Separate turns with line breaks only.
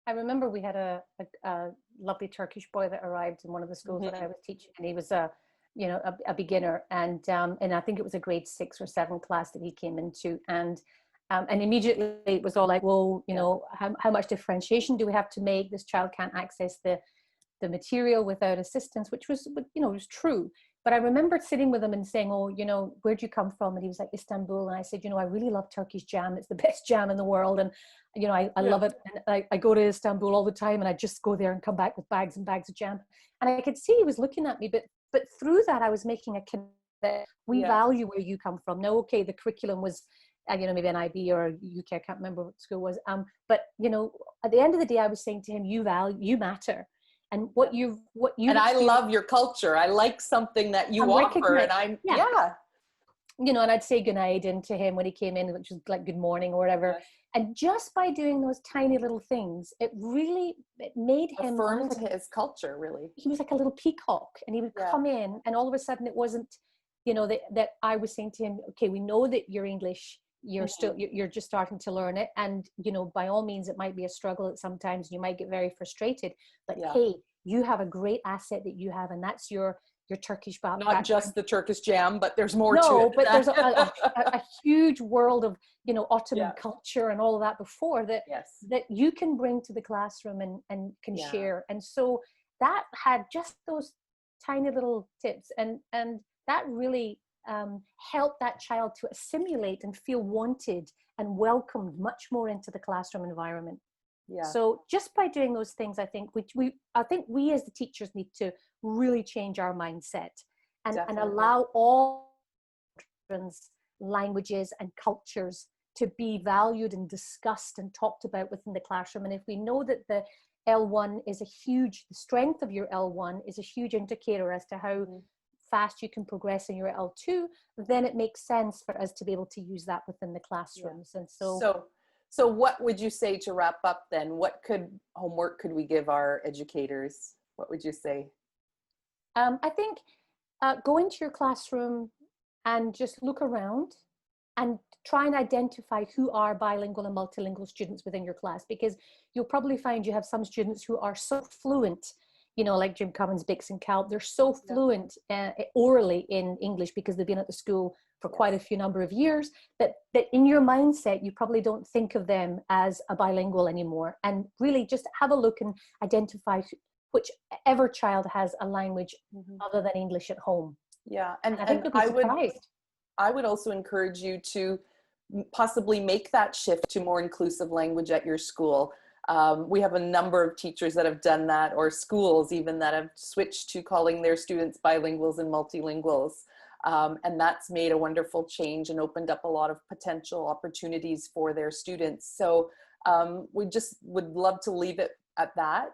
I remember we had a lovely Turkish boy that arrived in one of the schools that I was teaching, and he was a beginner, and I think it was a grade 6 or 7 class that he came into, and immediately it was all like, well, how much differentiation do we have to make? This child can't access the material without assistance, which was, was true. But I remember sitting with him and saying, oh, where'd you come from? And he was like, Istanbul. And I said, I really love Turkish jam. It's the best jam in the world. And, I love it. And I go to Istanbul all the time, and I just go there and come back with bags and bags of jam. And I could see he was looking at me, but through that, I was making a connection that we value where you come from. Now, okay, the curriculum was, maybe an IB or UK, I can't remember what school it was. But, at the end of the day, I was saying to him, you matter. And what you
and I love your culture. I like something that you offer, and
and I'd say good night to him when he came in, which was like good morning or whatever. And just by doing those tiny little things, it made him
affirmed his culture. Really,
he was like a little peacock, and he would come in, and all of a sudden it wasn't, that I was saying to him, okay, we know that you're English. You're just starting to learn it, and by all means it might be a struggle at sometimes, you might get very frustrated, but hey, you have a great asset that you have, and that's your Turkish background.
Not just the Turkish jam, but there's more to it.
No, but there's a huge world of Ottoman culture and all of that before that you can bring to the classroom and can share. And so that had just those tiny little tips, and that really help that child to assimilate and feel wanted and welcomed much more into the classroom environment. So just by doing those things, I think we as the teachers need to really change our mindset and allow all children's languages and cultures to be valued and discussed and talked about within the classroom. And if we know that the L1 is the strength of your L1 is a huge indicator as to how fast you can progress in your L2, then it makes sense for us to be able to use that within the classrooms. And
so what would you say to wrap up then? What homework could we give our educators? What would you say?
I think go into your classroom and just look around and try and identify who are bilingual and multilingual students within your class, because you'll probably find you have some students who are so fluent, like Jim Cummins, Bix and Calp, they're so fluent orally in English because they've been at the school for quite a few number of years that in your mindset, you probably don't think of them as a bilingual anymore. And really just have a look and identify whichever child has a language other than English at home.
Yeah,
and I think you'll be surprised.
I would also encourage you to possibly make that shift to more inclusive language at your school. We have a number of teachers that have done that, or schools even that have switched to calling their students bilinguals and multilinguals. And that's made a wonderful change and opened up a lot of potential opportunities for their students. So we just would love to leave it at that.